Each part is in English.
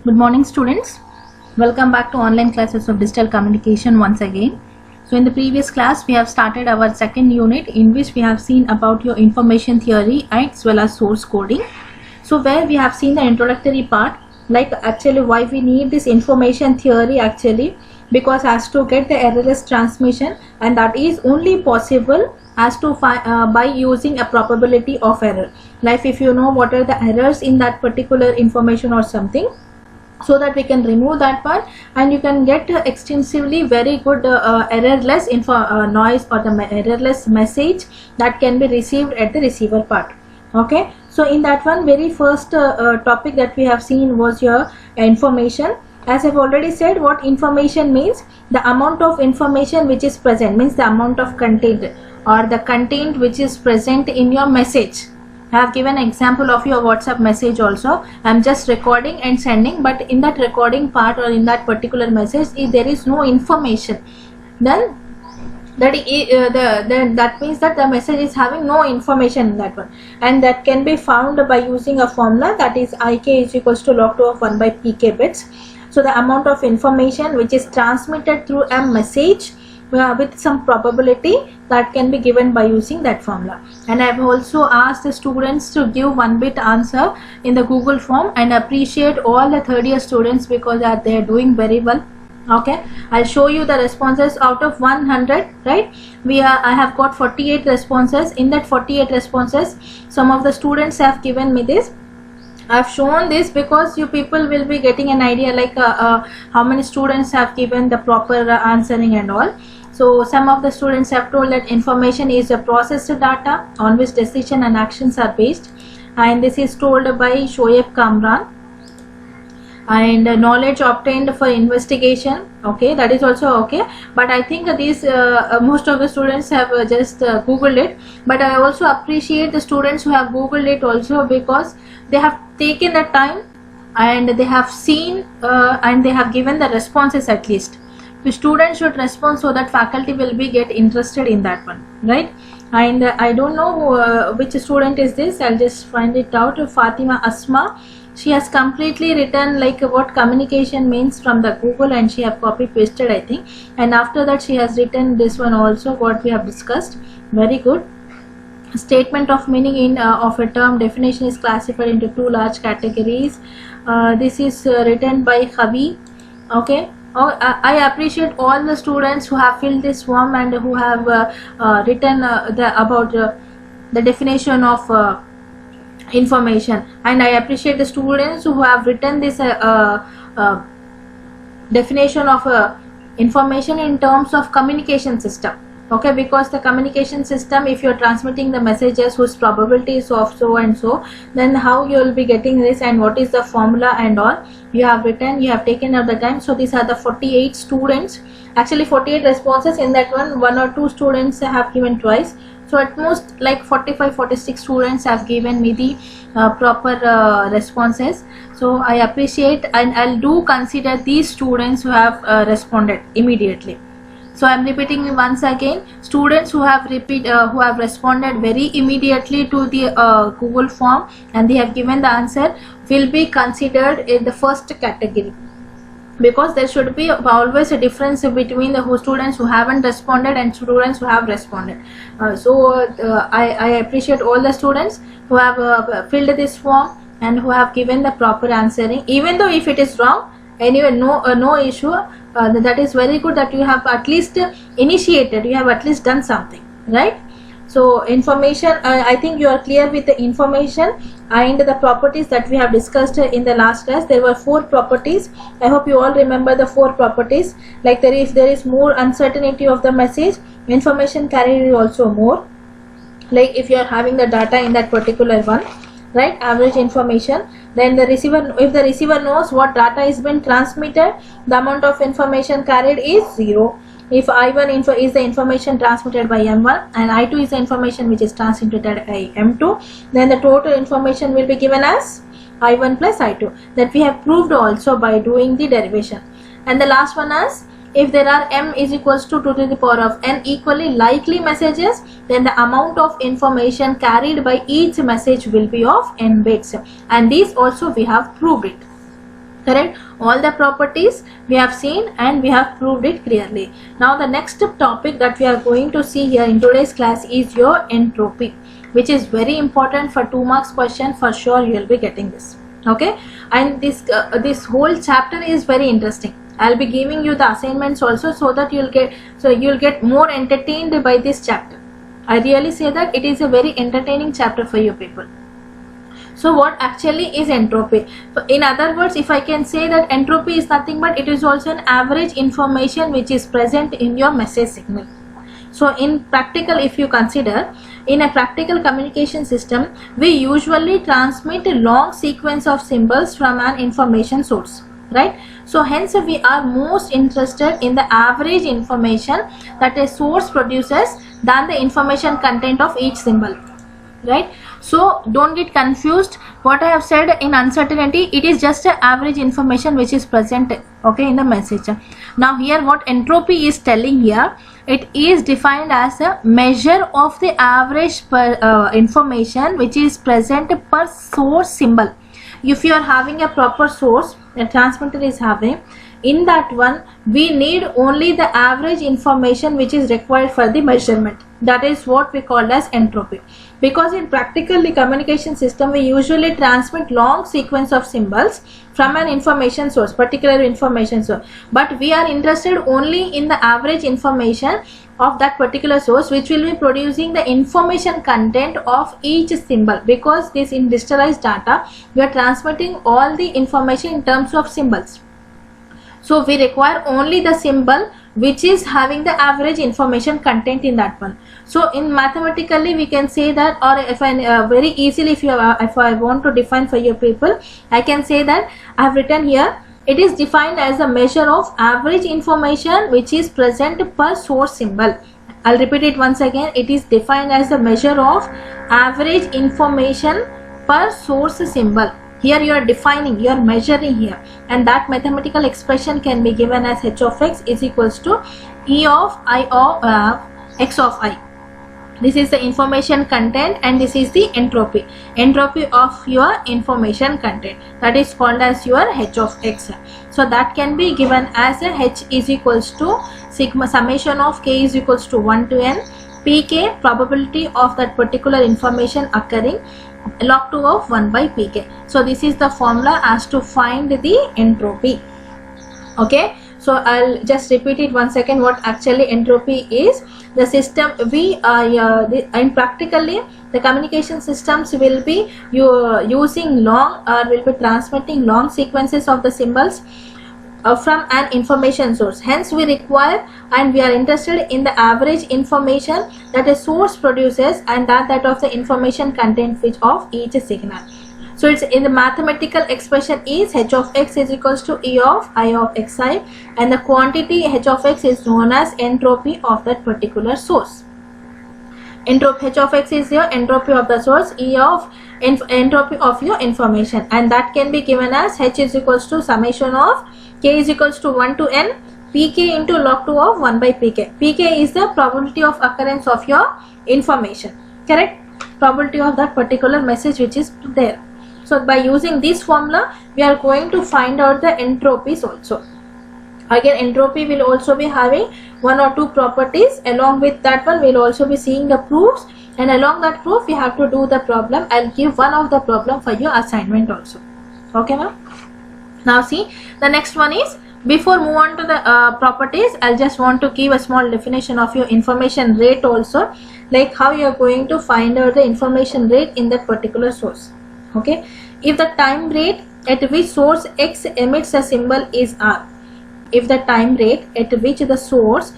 Good morning, students. Welcome back to online classes of digital communication once again. So in the previous class we have started our second unit in which we have seen about your information theory as well as source coding. So where we have seen the introductory part, like actually why we need this information theory actually, because as to get the errorless transmission, and that is only possible as to by using a probability of error. Like if you know what are the errors in that particular information or something, so that we can remove that part and you can get extensively very good errorless noise or the errorless message that can be received at the receiver part. Okay, so in that one very first topic that we have seen was your information. As I've already said, what information means, the amount of information which is present, means the amount of content or the content which is present in your message. I have given an example of your WhatsApp message also. I am just recording and sending, but in that recording part or in that particular message, if there is no information, then that means that the message is having no information in that one, and that can be found by using a formula, that is Ik is equals to log 2 of 1 by Pk bits. So the amount of information which is transmitted through a message with some probability, that can be given by using that formula. And I have also asked the students to give 1-bit answer in the Google form, and appreciate all the third year students because they are doing very well. Okay, I'll show you the responses out of 100, right? I have got 48 responses. In that 48 responses, some of the students have given me this. I've shown this because you people will be getting an idea like how many students have given the proper answering and all. So some of the students have told that information is a processed data on which decision and actions are based, and this is told by Shoaib Kamran. And knowledge obtained for investigation, okay, that is also okay, but I think these most of the students have just googled it. But I also appreciate the students who have googled it also, because they have taken the time and they have seen and they have given the responses. At least the students should respond so that faculty will be get interested in that one, right? And I don't know which student is this. I'll just find it out. Fatima Asma, she has completely written like what communication means from the Google, and she have copy pasted, I think, and after that she has written this one also what we have discussed. Very good. Statement of meaning in of a term definition is classified into 2 large categories. This is written by Khabi. Okay. I appreciate all the students who have filled this form and who have written about the definition of information, and I appreciate the students who have written this definition of information in terms of communication system. Okay, because the communication system, if you are transmitting the messages whose probability is of so and so, then how you will be getting this and what is the formula and all you have written, you have taken out the time. So these are the 48 students, actually 48 responses. In that one or two students have given twice, so at most like 45-46 students have given me the proper responses. So I appreciate, and I'll do consider these students who have responded immediately. So I am repeating once again, students who have responded very immediately to the Google form and they have given the answer will be considered in the first category, because there should be always a difference between the students who haven't responded and students who have responded. I appreciate all the students who have filled this form and who have given the proper answering, even though if it is wrong, anyway, no issue. That is very good that you have at least initiated, you have at least done something, right? So information, I think you are clear with the information and the properties that we have discussed in the last class. There were 4 properties. I hope you all remember the 4 properties. Like there is more uncertainty of the message, information carried is also more. Like if you are having the data in that particular one, right, average information, then the receiver, if the receiver knows what data is been transmitted, the amount of information carried is 0. If I1 is the information transmitted by M1 and I2 is the information which is transmitted by M2, then the total information will be given as I1 plus I2. That we have proved also by doing the derivation. And the last one is, if there are m is equals to 2 to the power of n equally likely messages, then the amount of information carried by each message will be of n bits, and these also we have proved it. Correct? All the properties we have seen and we have proved it clearly. Now the next topic that we are going to see here in today's class is your entropy, which is very important for 2 marks question. For sure you will be getting this. Okay, and this whole chapter is very interesting. I'll be giving you the assignments also, so that you'll get more entertained by this chapter. I really say that it is a very entertaining chapter for you people. So what actually is entropy? So in other words, if I can say that entropy is nothing but it is also an average information which is present in your message signal. So in practical, if you consider, in a practical communication system, we usually transmit a long sequence of symbols from an information source, right? So hence we are most interested in the average information that a source produces than the information content of each symbol, right? So don't get confused. What I have said in uncertainty, it is just an average information which is present, okay, in the message. Now here what entropy is telling here, it is defined as a measure of the average information which is present per source symbol. If you are having a proper source, a transmitter is having, in that one we need only the average information which is required for the measurement. That is what we call as entropy. Because in practically communication system, we usually transmit long sequence of symbols from an information source, particular information source, but we are interested only in the average information of that particular source, which will be producing the information content of each symbol. Because this in digitalized data, we are transmitting all the information in terms of symbols. So we require only the symbol which is having the average information content in that one. So in mathematically we can say that, or if I very easily, if I want to define for you people, I can say that I have written here, it is defined as a measure of average information which is present per source symbol. I'll repeat it once again. It is defined as a measure of average information per source symbol. Here you are defining, you are measuring here, and that mathematical expression can be given as h of x is equals to e of I of x of I. This is the information content and this is the entropy. Entropy of your information content, that is called as your h of x. So that can be given as a h is equals to sigma summation of k is equals to 1 to n pk, probability of that particular information occurring, log 2 of 1 by pk. So this is the formula as to find the entropy. Okay, so I'll just repeat it once again. What actually entropy is, the system we and practically the communication systems will be using long or will be transmitting long sequences of the symbols from an information source. Hence we require and we are interested in the average information that a source produces and that of the information content which of each signal. So it's in the mathematical expression is h of x is equals to e of I of xi, and the quantity h of x is known as entropy of that particular source. Entropy h of x is your entropy of the source, e of entropy of your information, and that can be given as h is equals to summation of k is equals to 1 to n pk into log 2 of 1 by pk. Pk is the probability of occurrence of your information, correct? Probability of that particular message which is there. So by using this formula we are going to find out the entropies also. Again, entropy will also be having 1 or 2 properties. Along with that one we will also be seeing the proofs, and along that proof we have to do the problem. I'll give one of the problem for your assignment also. Okay ma'am? Now see, the next one is, before move on to the properties, I'll just want to give a small definition of your information rate also, like how you are going to find out the information rate in that particular source. Okay, if the time rate at which source x emits a symbol is r, if the time rate at which the source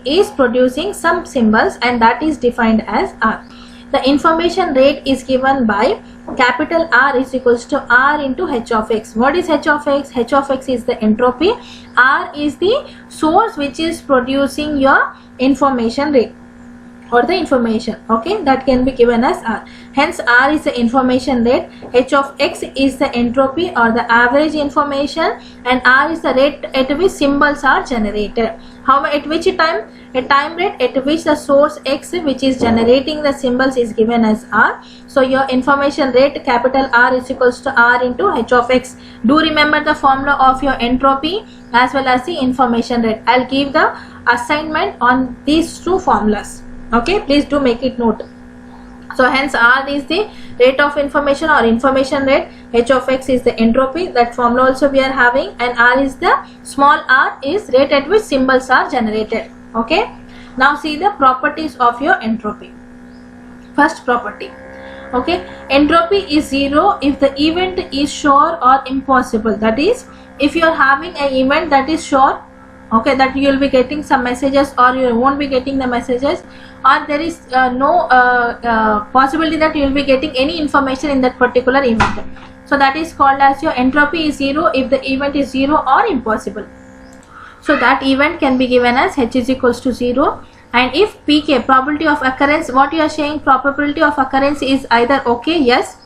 is producing some symbols, and that is defined as r. The information rate is given by capital R is equals to R into h of x. What is h of x? H of x is the entropy, R is the source which is producing your information rate. or the information, okay, that can be given as R. Hence R is the information rate, H of X is the entropy or the average information, and R is the rate at which symbols are generated. How, at which time? A time rate at which the source X, which is generating the symbols, is given as R. So your information rate, capital R, is equals to R into H of X. Do remember the formula of your entropy as well as the information rate. I'll give the assignment on these two formulas. Okay, please do make it note. So hence R is the rate of information or information rate, H of X is the entropy, that formula also we are having, and R is the small r is rate at which symbols are generated. Okay, now see the properties of your entropy. First property, okay, entropy is 0 if the event is sure or impossible. That is, if you are having an event that is sure, okay, that you will be getting some messages or you won't be getting the messages, or there is no possibility that you will be getting any information in that particular event. So that is called as your entropy is 0 if the event is 0 or impossible. So that event can be given as H is equals to 0. And if PK, probability of occurrence, what you are saying, probability of occurrence is either okay, yes,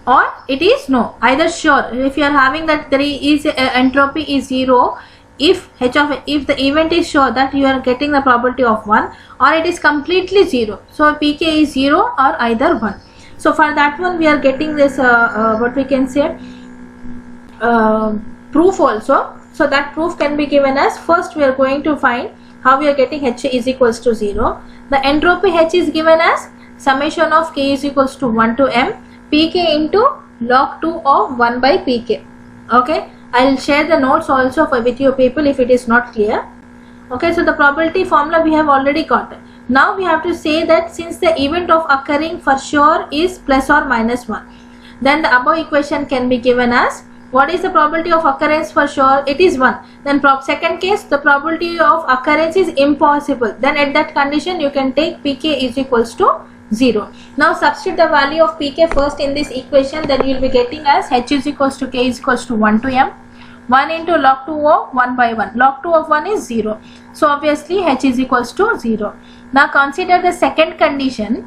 or it is no, either sure. If you are having that there is entropy is 0, if if the event is sure, that you are getting the probability of 1, or it is completely 0. So PK is 0 or either 1. So for that one we are getting this what we can say proof also. So that proof can be given as, first we are going to find how we are getting H is equals to 0. The entropy H is given as summation of K is equals to 1 to M Pk into log 2 of 1 by Pk. Okay, I will share the notes also with you people if it is not clear. Okay, so the probability formula we have already got. Now we have to say that since the event of occurring for sure is plus or minus 1, then the above equation can be given as, what is the probability of occurrence for sure? It is 1. Then second case, the probability of occurrence is impossible. Then at that condition you can take Pk is equals to 0. Now substitute the value of Pk first in this equation, then you will be getting as H is equals to K is equals to 1 to M. 1 into log 2 of 1 by 1. Log 2 of 1 is 0. So obviously H is equals to 0. Now consider the second condition.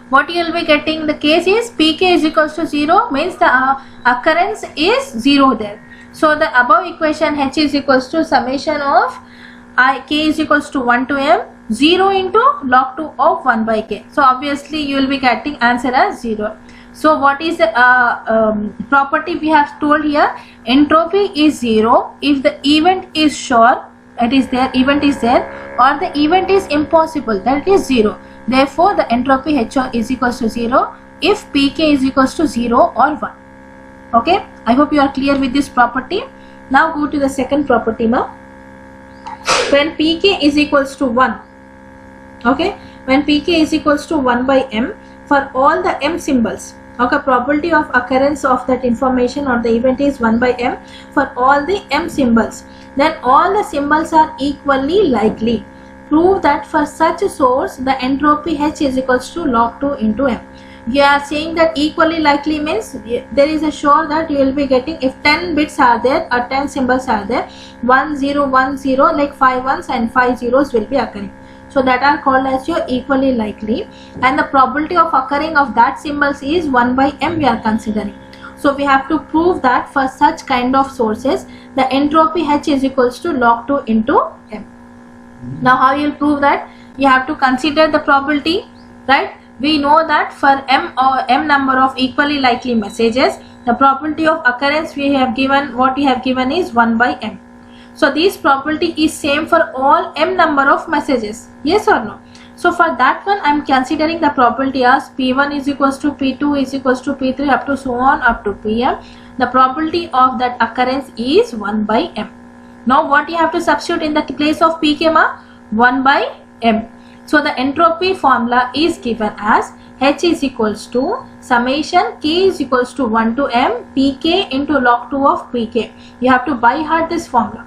What you will be getting, the case is Pk is equals to 0, means the occurrence is 0 there. So the above equation H is equals to summation of K is equals to 1 to M 0 into log 2 of 1 by K. So obviously you will be getting answer as 0. So what is the property we have told here? Entropy is 0 if the event is sure, that is there, event is there, or the event is impossible, that is 0. Therefore the entropy H is equals to 0 if Pk is equals to 0 or 1. Okay, I hope you are clear with this property. Now go to the second property now. When Pk is equals to 1, okay, when Pk is equals to 1 by M for all the M symbols, okay, probability of occurrence of that information or the event is 1 by M for all the M symbols, then all the symbols are equally likely. Prove that for such a source the entropy H is equals to log 2 into M. You are saying that equally likely means there is a sure that you will be getting, if 10 bits are there or 10 symbols are there, 1 0 1 0, like 5 ones and 5 zeros will be occurring. So that are called as your equally likely, and the probability of occurring of that symbols is 1 by M we are considering. So we have to prove that for such kind of sources the entropy H is equals to log 2 into M. Now how you will prove that? You have to consider the probability, right? We know that for M or M number of equally likely messages, the probability of occurrence we have given, what we have given is 1 by M. So this probability is same for all M number of messages, yes or no? So for that one I am considering the probability as P1 is equals to P2 is equals to P3 up to so on up to Pm. The probability of that occurrence is 1 by M. Now what you have to substitute in the place of Pk ma? 1 by M. So the entropy formula is given as H is equals to summation K is equals to 1 to M Pk into log 2 of Pk. You have to by heart this formula.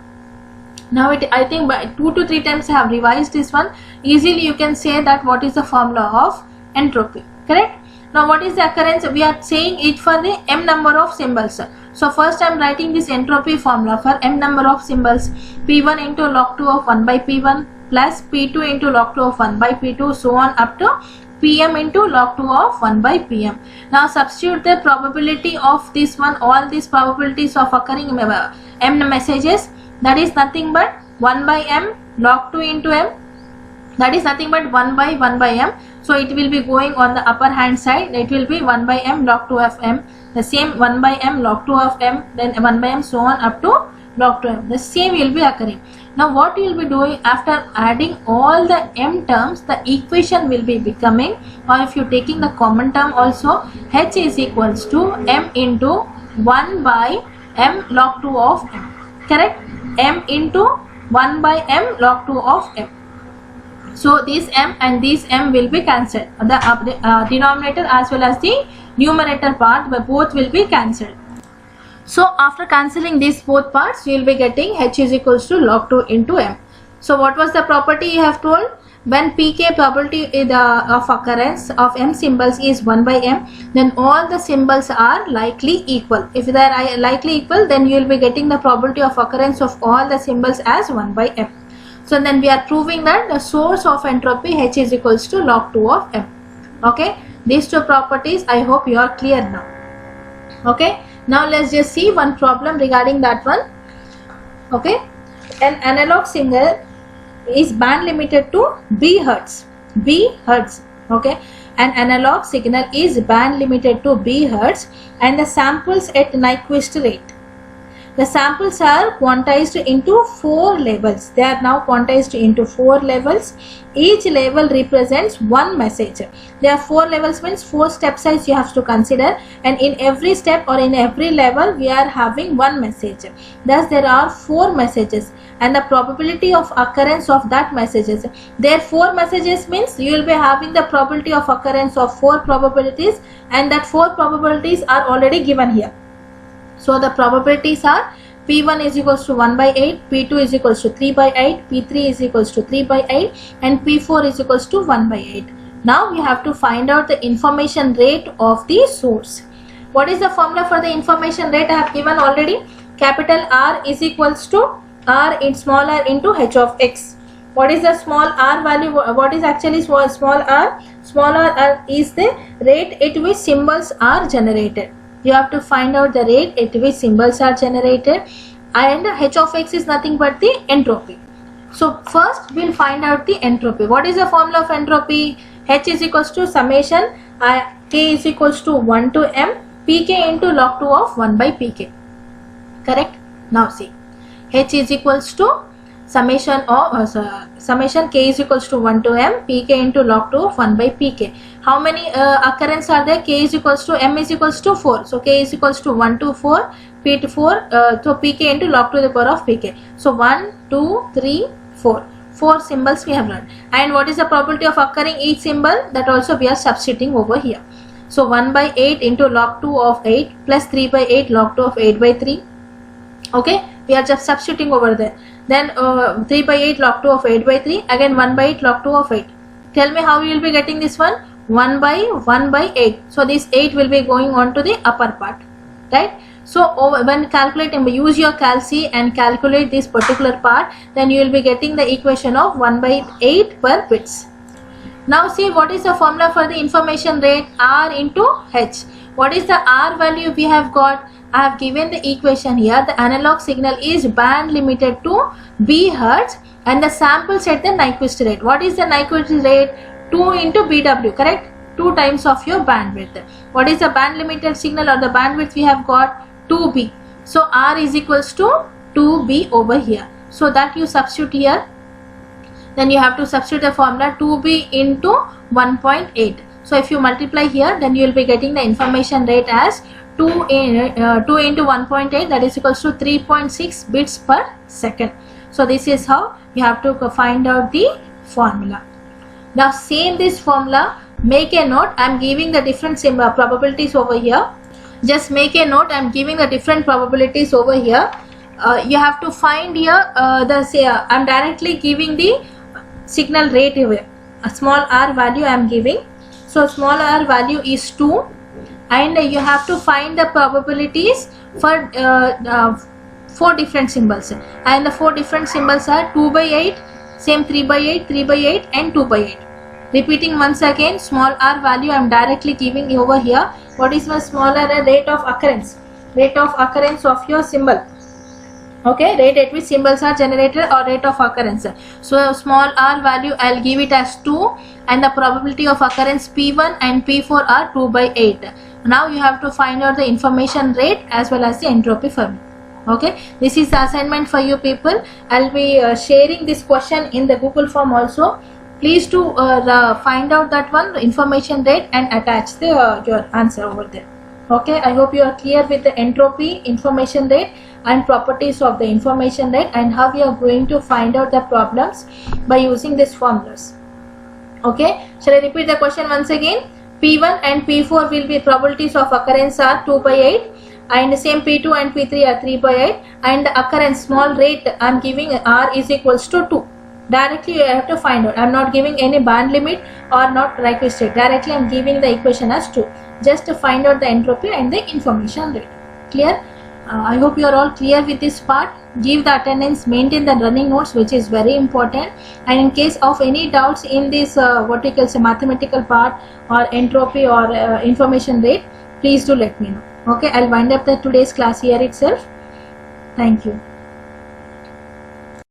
Now I think by 2 to 3 times I have revised this one. Easily you can say that what is the formula of entropy, correct? Now what is the occurrence? We are saying it for the M number of symbols. So first I am writing this entropy formula for M number of symbols. P1 into log 2 of 1 by P1 plus P2 into log 2 of 1 by P2, so on up to Pm into log 2 of 1 by Pm. Now substitute the probability of this one, all these probabilities of occurring m messages, that is nothing but 1 by m log 2 into m, that is nothing but 1 by m. So it will be going on the upper hand side, it will be 1 by m log 2 of m, the same 1 by m log 2 of m, then 1 by m, so on up to log 2 m. The same will be occurring. Now what you will be doing, after adding all the m terms, the equation will be becoming, or if you taking the common term also, h is equals to m into 1 by m log 2 of m, correct? M into 1 by m log 2 of m. So this m and this m will be cancelled, the denominator as well as the numerator part, both will be cancelled. So after cancelling these both parts, you will be getting h is equals to log 2 into m. So what was the property you have told? When pk probability of occurrence of m symbols is 1 by m, then all the symbols are likely equal. If they are likely equal, then you will be getting the probability of occurrence of all the symbols as 1 by m. So then we are proving that the source of entropy h is equals to log 2 of m. Okay, these two properties, I hope you are clear now. Okay, now let's just see one problem regarding that one. Okay, an analog signal is band limited to b hertz. Okay, an analog signal is band limited to b hertz and the samples at Nyquist rate. The samples are quantized into 4 levels. They are now quantized into 4 levels. Each level represents one message. There are 4 levels, means 4 step size you have to consider, and in every step or in every level we are having one message. Thus there are 4 messages and the probability of occurrence of that messages. There are 4 messages means you will be having the probability of occurrence of 4 probabilities, and that 4 probabilities are already given here. So the probabilities are P1 is equals to 1 by 8, P2 is equals to 3 by 8, P3 is equals to 3 by 8 and P4 is equals to 1 by 8. Now we have to find out the information rate of the source. What is the formula for the information rate? I have given already. Capital R is equals to R in small r into h of x. What is the small r value? What is actually small r? Small r is the rate at which symbols are generated. You have to find out the rate at which symbols are generated, and h of x is nothing but the entropy. So first we will find out the entropy. What is the formula of entropy? H is equals to summation k is equals to 1 to m pk into log 2 of 1 by pk. Correct? Now see, h is equals to summation k is equals to 1 to m pk into log 2 of 1 by pk. How many occurrences are there? K is equals to m is equals to 4. So k is equals to 1 to 4, p to 4, so pk into log to the power of pk. So 1, 2, 3, 4. 4 symbols we have learned. And what is the probability of occurring each symbol? That also we are substituting over here. So 1 by 8 into log 2 of 8 plus 3 by 8 log 2 of 8 by 3. Okay, we are just substituting over there. Then 3 by 8 log 2 of 8 by 3. Again 1 by 8 log 2 of 8. Tell me how you will be getting this one? 1 by 8. So this 8 will be going on to the upper part, right? So when calculating, use your calc and calculate this particular part, then you will be getting the equation of 1 by 8 per bits. Now see, what is the formula for the information rate? R into H. What is the R value we have got? I have given the equation here. The analog signal is band limited to b hertz and the samples at the Nyquist rate. What is the Nyquist rate? 2 into BW, correct? 2 times of your bandwidth. What is the band limited signal or the bandwidth we have got? 2B. So R is equals to 2B over here. So that you substitute here. Then you have to substitute the formula 2B into 1.8. So if you multiply here, then you will be getting the information rate as 2 into 1.8, that is equals to 3.6 bits per second. So this is how you have to find out the formula. Now same this formula, make a note. I am giving the different probabilities over here. Just make a note. I am giving the different probabilities over here. You have to find here I am directly giving the signal rate here. A small r value I am giving. So small r value is 2, and you have to find the probabilities for 4 different symbols, and the 4 different symbols are 2 by 8, same 3 by 8, 3 by 8 and 2 by 8. Repeating once again, small r value I am directly giving over here. What is my small r? Rate of occurrence. Rate of occurrence of your symbol. Okay, rate at which symbols are generated or rate of occurrence. So small r value I'll give it as 2 and the probability of occurrence P1 and P4 are 2 by 8. Now you have to find out the information rate as well as the entropy Fermi. Okay, this is the assignment for you people. I'll be sharing this question in the Google form also. Please to find out that one, the information rate, and attach the your answer over there. Okay, I hope you are clear with the entropy, information rate and properties of the information rate and how we are going to find out the problems by using these formulas. Okay, shall I repeat the question once again? P1 and P4 will be probabilities of occurrence are 2 by 8 and same P2 and P3 are 3 by 8 and the occurrence small rate I am giving r is equals to 2. Directly you have to find out. I am not giving any band limit or not requested. Directly I am giving the equation as 2. Just to find out the entropy and the information rate. Clear? I hope you are all clear with this part. Give the attendance, maintain the running notes, which is very important. And in case of any doubts in this what we call mathematical part or entropy or information rate, please do let me know. Okay, I'll wind up the today's class here itself. Thank you.